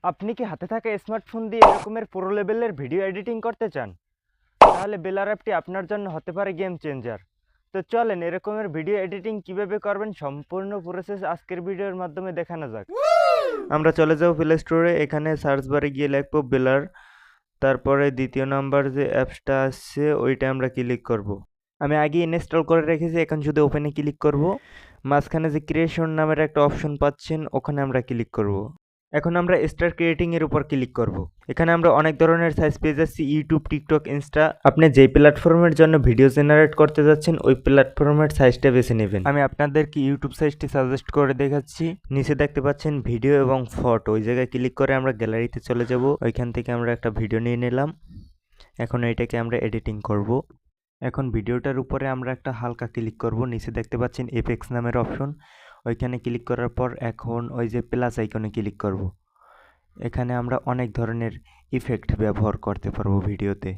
আপনি কি হাতে থাকা স্মার্টফোন দিয়ে এরকমের প্রো লেভেলের ভিডিও এডিটিং করতে চান? তাহলে বেলার অ্যাপটি আপনার জন্য হতে পারে গেম চেঞ্জার। তো চলেন এরকমের ভিডিও এডিটিং কিভাবে করবেন সম্পূর্ণ প্রসেস আজকের ভিডিওর মাধ্যমে দেখানো যাক। আমরা চলে যাব প্লে স্টোরে, এখানে সার্চ বারে গিয়ে লিখব বেলার, তারপরে দ্বিতীয় নাম্বার যে অ্যাপসটা আসছে ওইটা আমরা ক্লিক করব। আমি আগে ইনস্টল করে রেখেছি, এখন শুধু ওপেনে ক্লিক করব। মাঝখানে যে ক্রিয়েশন নামের একটা অপশন পাচ্ছেন ওখানে আমরা ক্লিক করব। এখন আমরা স্টার্ট ক্রিয়েটিং এর উপর ক্লিক করব। এখানে আমরা অনেক ধরনের সাইজ পেয়ে যাচ্ছি, ইউটিউব, টিকটক, ইনস্টা। আপনি যেই প্ল্যাটফর্মের জন্য ভিডিও জেনারেট করতে যাচ্ছেন ওই প্ল্যাটফর্মের সাইজটা বেছে নেবেন। আমি আপনাদেরকে ইউটিউব সাইজটি সাজেস্ট করে দেখাচ্ছি। নিচে দেখতে পাচ্ছেন ভিডিও এবং ফটো, ওই জায়গায় ক্লিক করে আমরা গ্যালারিতে চলে যাব। ওইখান থেকে আমরা একটা ভিডিও নিয়ে নিলাম। এখন এইটাকে আমরা এডিটিং করব। এখন ভিডিওটার উপরে আমরা একটা হালকা ক্লিক করব। নিচে দেখতে পাচ্ছেন এফেক্টস নামের অপশন, ওইখানে ক্লিক করার পর এখন ওই যে প্লাস আইকনে ক্লিক করব। এখানে আমরা অনেক ধরনের ইফেক্ট ব্যবহার করতে পারবো ভিডিওতে।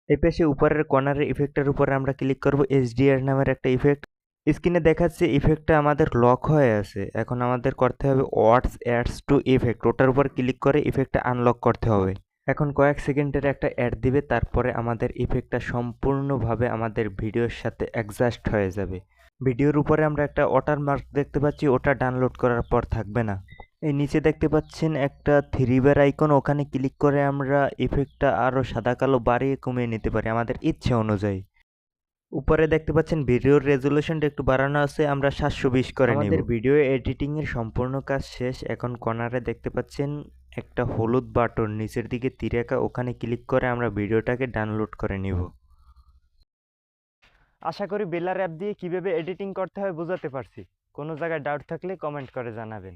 এই পাশে উপরের কর্নারের ইফেক্টের উপরে আমরা ক্লিক করব। এইচডিআর নামের একটা ইফেক্ট স্ক্রিনে দেখাচ্ছে, ইফেক্টটা আমাদের লক হয়ে আছে। এখন আমাদের করতে হবে ওয়াটস অ্যাডস টু ইফেক্ট, ওটার উপর ক্লিক করে ইফেক্টটা আনলক করতে হবে। এখন কয়েক সেকেন্ডের একটা অ্যাড দিবে, তারপরে আমাদের ইফেক্টটা সম্পূর্ণভাবে আমাদের ভিডিওর সাথে অ্যাডজাস্ট হয়ে যাবে। ভিডিওর উপরে আমরা একটা ওয়াটারমার্ক দেখতে পাচ্ছি, ওটা ডাউনলোড করার পর থাকবে না। এই নিচে দেখতে পাচ্ছেন একটা থ্রি বার আইকন, ওখানে ক্লিক করে আমরা ইফেক্টটা আরও সাদা কালো বাড়িয়ে কমিয়ে নিতে পারি আমাদের ইচ্ছে অনুযায়ী। উপরে দেখতে পাচ্ছেন ভিডিওর রেজুলেশনটা একটু বাড়ানো আছে, আমরা 720 করে নেব। আমাদের ভিডিও এডিটিং এর সম্পূর্ণ কাজ শেষ। এখন কর্নারে দেখতে পাচ্ছেন একটা হলুদ বাটন, নিচের দিকে তীর আঁকা, ওখানে ক্লিক করে আমরা ভিডিওটাকে ডাউনলোড করে নিব। আশা করি বেলার অ্যাপ দিয়ে কিভাবে এডিটিং করতে হয় বোঝাতে পারছি। কোনো জায়গায় ডাউট থাকলে কমেন্ট করে জানাবেন।